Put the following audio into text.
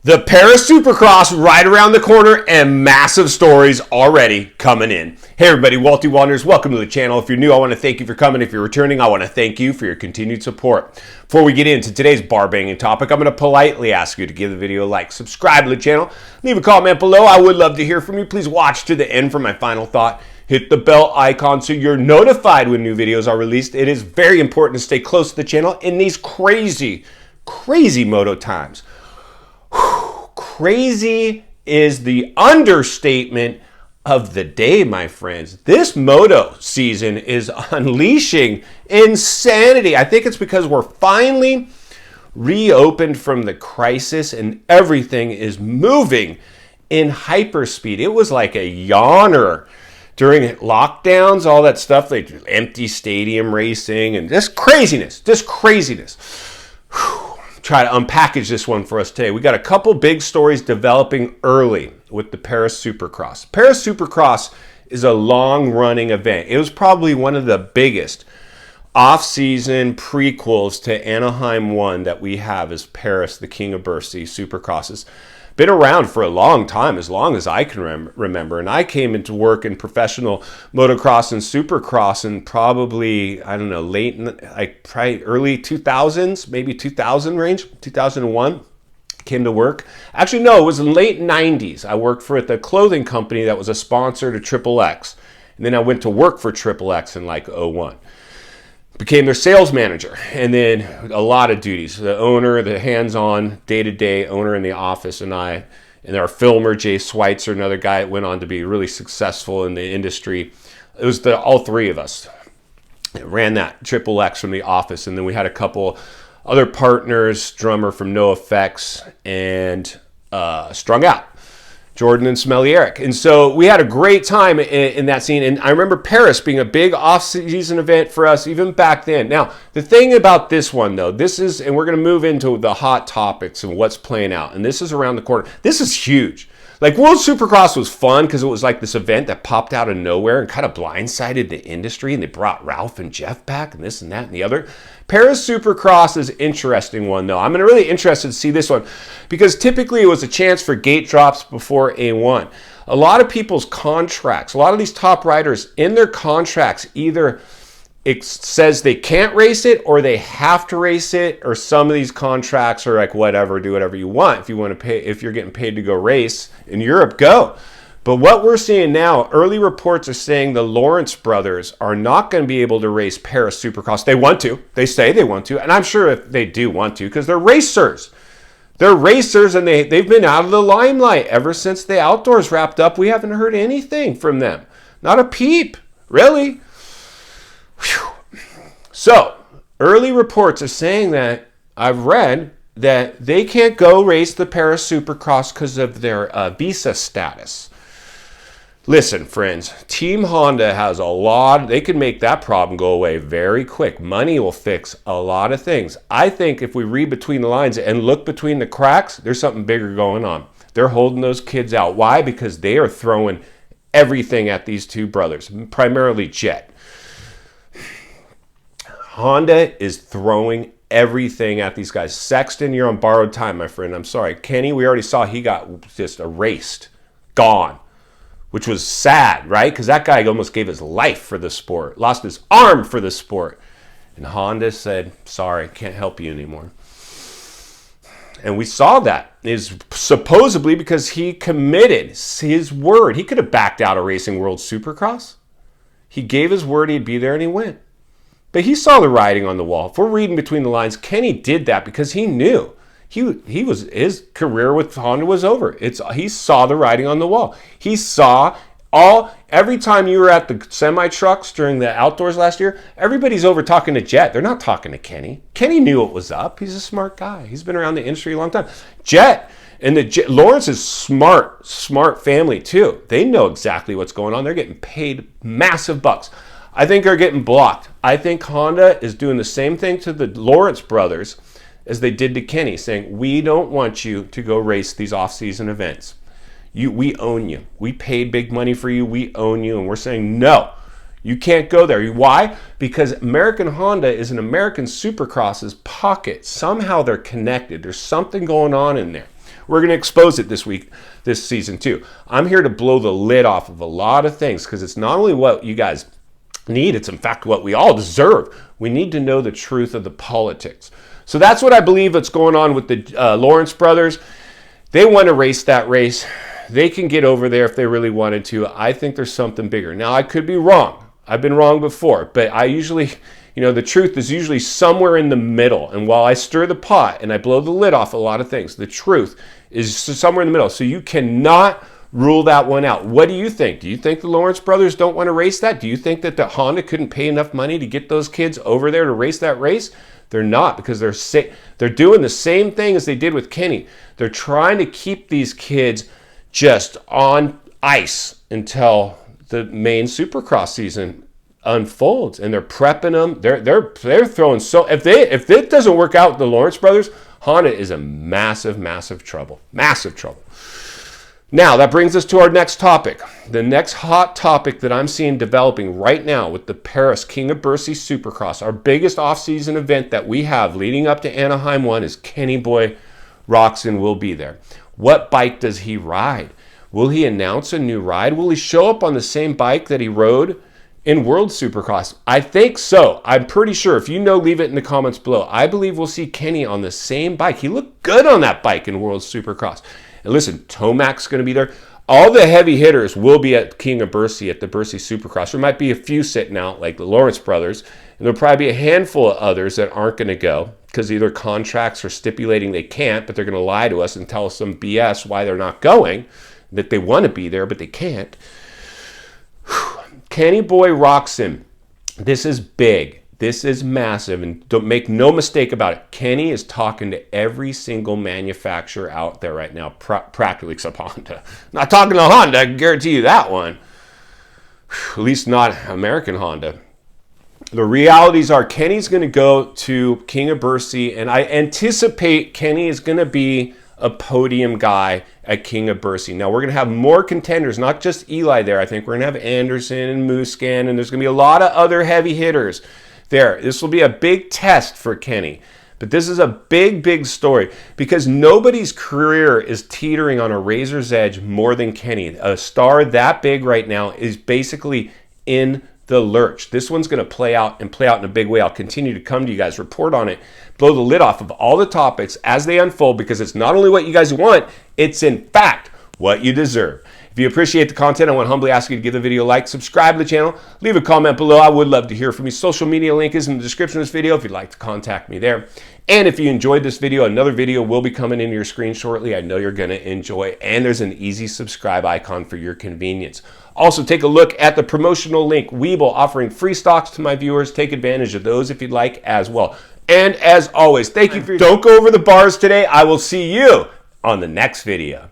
The Paris Supercross right around the corner and massive stories already coming in. Hey everybody, Walty Wanders, welcome to the channel. If you're new, I want to thank you for coming. If you're returning, I want to thank you for your continued support. Before we get into today's bar banging topic, I'm going to politely ask you to give the video a like, subscribe to the channel, leave a comment below. I would love to hear from you. Please watch to the end for my final thought. Hit the bell icon so you're notified when new videos are released. It is very important to stay close to the channel in these crazy moto times. Crazy is the understatement of the day, my friends. This moto season is unleashing insanity. I think it's because we're finally reopened from the crisis and everything is moving in hyperspeed. It was like a yawner during lockdowns, all that stuff, like empty stadium racing and just craziness. Whew. Try to unpackage this one for us today. We got a couple big stories developing early with the Paris Supercross. Paris Supercross is a long-running event. It was probably one of the biggest off-season prequels to Anaheim 1 that we have as Paris, the King of Bercy Supercross. It's been around for a long time, as long as I can remember. And I came into work in professional motocross and supercross in probably, I don't know, probably early 2000s, maybe 2000 range, 2001. Came to work. Actually, no, it was in late 90s. I worked for the clothing company that was a sponsor to Triple X. And then I went to work for Triple X in like 01. Became their sales manager, and then a lot of duties. The owner, the hands-on, day-to-day owner in the office, and I, and our filmer, Jay Schweitzer, another guy that went on to be really successful in the industry. It was all three of us that ran that Triple X from the office, and then we had a couple other partners, drummer from No Effects, and Strung Out, Jordan and Smelly Eric. And so we had a great time in that scene. And I remember Paris being a big off-season event for us even back then. Now, the thing about this one, though, and we're going to move into the hot topics and what's playing out. And this is around the corner. This is huge. Like, World Supercross was fun because it was like this event that popped out of nowhere and kind of blindsided the industry. And they brought Ralph and Jeff back and this and that and the other. Paris Supercross is an interesting one, though. I'm really interested to see this one because typically it was a chance for gate drops before A1. A lot of people's contracts, a lot of these top riders in their contracts, either it says they can't race it or they have to race it, or some of these contracts are like, whatever, do whatever you want. If you want to pay, if you're getting paid to go race in Europe, go. But what we're seeing now, early reports are saying the Lawrence brothers are not going to be able to race Paris Supercross. They want to. They say they want to. And I'm sure if they do want to, because they're racers. They're racers, and they've been out of the limelight ever since the outdoors wrapped up. We haven't heard anything from them. Not a peep, really. Whew. So, early reports are saying that, I've read, that they can't go race the Paris Supercross because of their visa status. Listen, friends, Team Honda has a lot. They can make that problem go away very quick. Money will fix a lot of things. I think if we read between the lines and look between the cracks, there's something bigger going on. They're holding those kids out. Why? Because they are throwing everything at these two brothers, primarily Jett. Honda is throwing everything at these guys. Sexton, you're on borrowed time, my friend. I'm sorry. Kenny, we already saw he got just erased, gone. Which was sad, right? Because that guy almost gave his life for the sport, lost his arm for the sport. And Honda said, sorry, can't help you anymore. And we saw that is supposedly because he committed his word. He could have backed out of Racing World Supercross. He gave his word he'd be there, and he went. But he saw the writing on the wall. If we're reading between the lines, Kenny did that because he knew. His career with Honda was over. He saw the writing on the wall. He saw every time you were at the semi trucks during the outdoors last year, everybody's over talking to Jett. They're not talking to Kenny. Kenny knew what was up. He's a smart guy. He's been around the industry a long time. Jett and Lawrence is smart family too. They know exactly what's going on. They're getting paid massive bucks. I think they're getting blocked. I think Honda is doing the same thing to the Lawrence brothers as they did to Kenny, saying, we don't want you to go race these off-season events. We own you. We paid big money for you. We own you. And we're saying, no, you can't go there. Why? Because American Honda is in American Supercross's pocket. Somehow they're connected. There's something going on in there. We're going to expose it this season too. I'm here to blow the lid off of a lot of things because it's not only what you guys need, it's in fact what we all deserve. We need to know the truth of the politics. So that's what I believe that's going on with the Lawrence brothers. They want to race that race. They can get over there if they really wanted to. I think there's something bigger. Now, I could be wrong. I've been wrong before, but I usually, the truth is usually somewhere in the middle. And while I stir the pot and I blow the lid off a lot of things, the truth is somewhere in the middle. So you cannot rule that one out. What do you think? Do you think the Lawrence brothers don't want to race that? Do you think that the Honda couldn't pay enough money to get those kids over there to race that race? They're not, because they're doing the same thing as they did with Kenny. They're trying to keep these kids just on ice until the main Supercross season unfolds, and they're prepping them. They're throwing if it doesn't work out with the Lawrence brothers, Honda is a massive trouble. Massive trouble. Now, that brings us to our next topic. The next hot topic that I'm seeing developing right now with the Paris King of Bercy Supercross, our biggest off-season event that we have leading up to Anaheim 1, is Kenny Boy Roczen will be there. What bike does he ride? Will he announce a new ride? Will he show up on the same bike that he rode in World Supercross? I think so. I'm pretty sure. If you know, leave it in the comments below. I believe we'll see Kenny on the same bike. He looked good on that bike in World Supercross. And listen, Tomac's going to be there. All the heavy hitters will be at King of Bercy at the Bercy Supercross. There might be a few sitting out, like the Lawrence brothers, and there'll probably be a handful of others that aren't going to go because either contracts are stipulating they can't, but they're going to lie to us and tell us some BS why they're not going, that they want to be there, but they can't. Kenny Boy Roczen, this is big. This is massive, and don't make no mistake about it. Kenny is talking to every single manufacturer out there right now, practically except Honda. Not talking to Honda, I can guarantee you that one. At least not American Honda. The realities are Kenny's going to go to King of Bercy, and I anticipate Kenny is going to be a podium guy at King of Bercy. Now, we're going to have more contenders, not just Eli there. I think we're going to have Anderson and Muscan, and there's going to be a lot of other heavy hitters there. This will be a big test for Kenny. But this is a big story because nobody's career is teetering on a razor's edge more than Kenny. A star that big right now is basically in the lurch. This one's going to play out in a big way. I'll continue to come to you guys, report on it, blow the lid off of all the topics as they unfold, because it's not only what you guys want, it's in fact what you deserve. If you appreciate the content, I want to humbly ask you to give the video a like, subscribe to the channel, leave a comment below. I would love to hear from you. Social media link is in the description of this video if you'd like to contact me there. And if you enjoyed this video, another video will be coming into your screen shortly. I know you're going to enjoy, and there's an easy subscribe icon for your convenience. Also, take a look at the promotional link, WEBULL, offering free stocks to my viewers. Take advantage of those if you'd like as well. And as always, thank you for your time. Don't go over the bars today. I will see you on the next video.